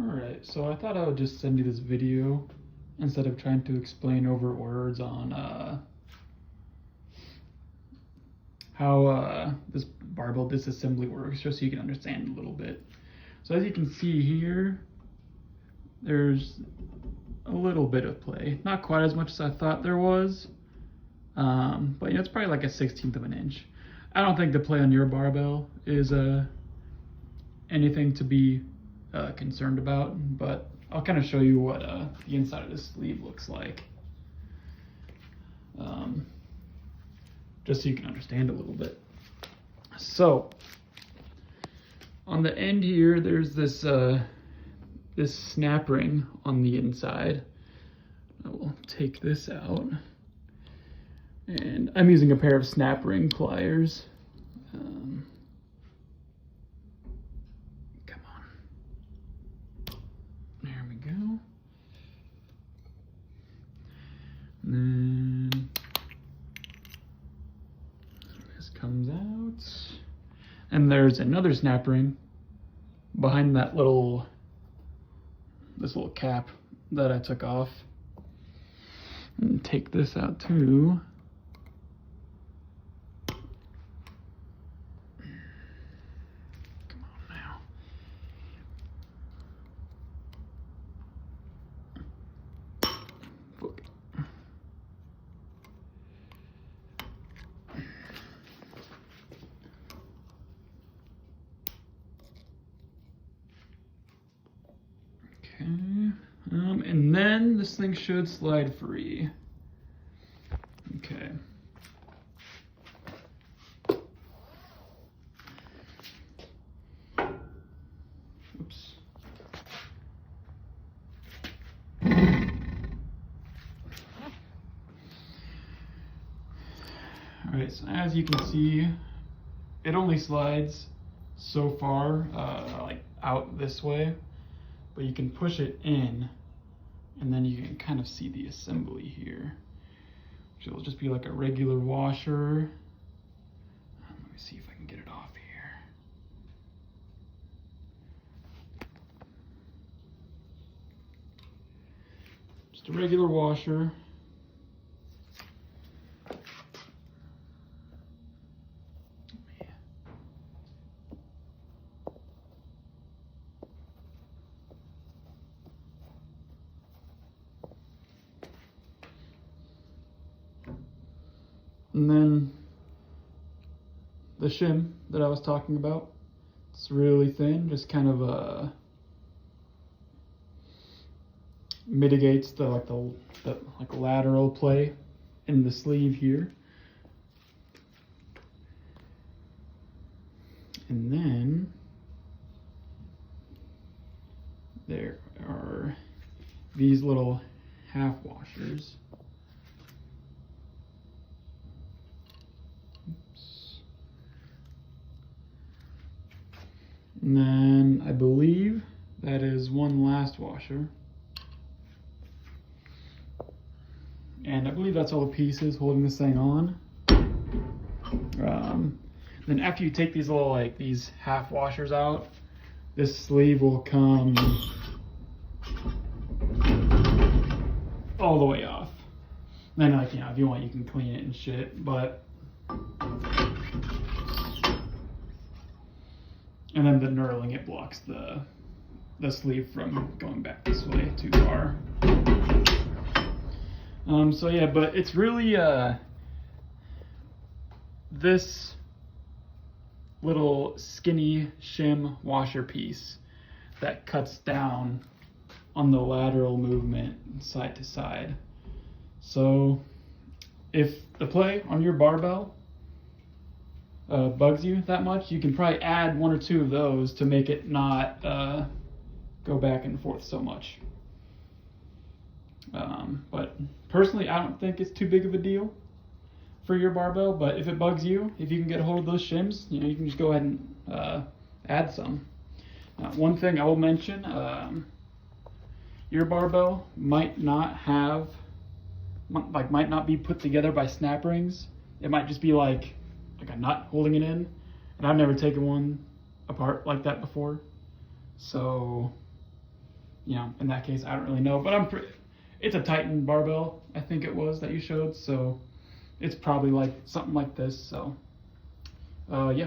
Alright, so I thought I would just send you this video instead of trying to explain over words on how this barbell disassembly works, just so you can understand a little bit. So as you can see here, there's a little bit of play. Not quite as much as I thought there was, but it's probably like a 1/16 of an inch. I don't think the play on your barbell is anything to be concerned about, but I'll kind of show you what the inside of this sleeve looks like, just so you can understand a little bit. So on the end here, there's this this snap ring on the inside. I will take this out, and I'm using a pair of snap ring pliers. Come on, there we go. And then this comes out, and there's another snap ring behind that this little cap that I took off. And take this out too. Come on now. Okay, and then this thing should slide free. Okay. Oops. All right, so as you can see, it only slides so far, like out this way, but you can push it in, and then you can kind of see the assembly here, which will just be like a regular washer. Let me see if I can get it off here. Just a regular washer. And then the shim that I was talking about, it's really thin, just kind of mitigates the lateral play in the sleeve here. And then there are these little half washers. And then I believe that is one last washer. And I believe that's all the pieces holding this thing on. Then after you take these little, these half washers out, this sleeve will come all the way off. And then, if you want, you can clean it and shit, but and then the knurling, it blocks the sleeve from going back this way too far. So yeah, but it's really this little skinny shim washer piece that cuts down on the lateral movement side to side. So if the play on your barbell bugs you that much, you can probably add one or two of those to make it not go back and forth so much. But personally, I don't think it's too big of a deal for your barbell, but if it bugs you, if you can get a hold of those shims, you can just go ahead and add some. One thing I will mention, your barbell might not be put together by snap rings. It might just be like a nut holding it in, and I've never taken one apart like that before. So you know, in that case, I don't really know, but it's a Titan barbell, I think it was, that you showed, so it's probably like something like this, so, yeah.